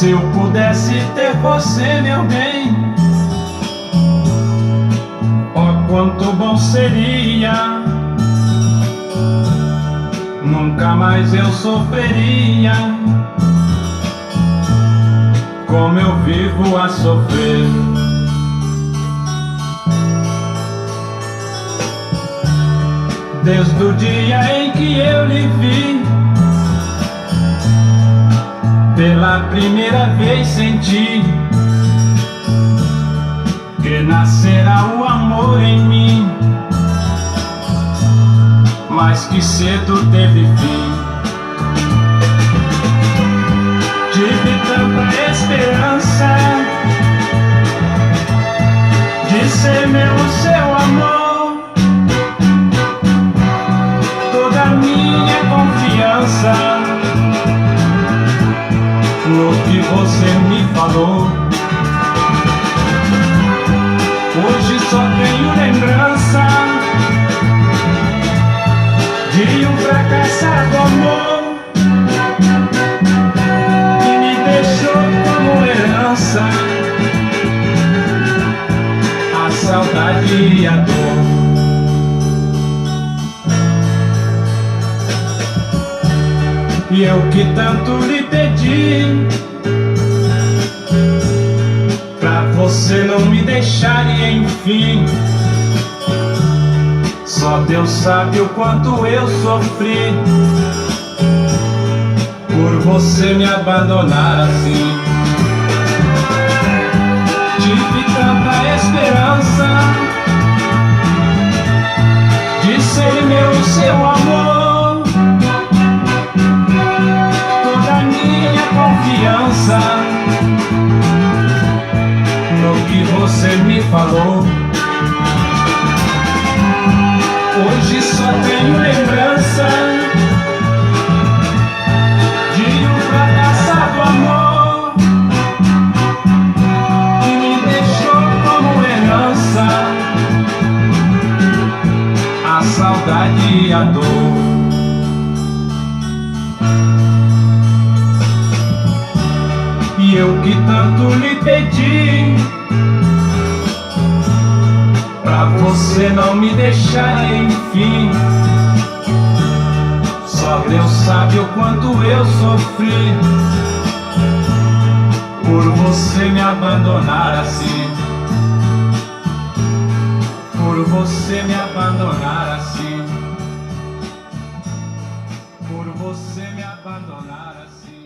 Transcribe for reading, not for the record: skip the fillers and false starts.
Se eu pudesse ter você, meu bem, oh, quanto bom seria. Nunca mais eu sofreria como eu vivo a sofrer. Desde o dia em que eu lhe vi, pela primeira vez senti que nascerá o amor em mim, mas que cedo teve fim. Tive tanta esperança de ser meu o seu amor, toda a minha confiança no que você me falou. Hoje só tenho lembrança de um fracassado amor que me deixou como herança a saudade e a dor. E eu que tanto lhe pedi pra você não me deixar e enfim, só Deus sabe o quanto eu sofri por você me abandonar assim. Tive tanta esperança de ser meu o seu amor, toda a minha confiança no que você me falou. Hoje só tenho lembrança de um fracassado amor que me deixou como herança a saudade e a dor. E eu que tanto lhe pedi pra você não me deixar enfim, só Deus sabe o quanto eu sofri por você me abandonar assim, por você me abandonar assim, por você me abandonar assim.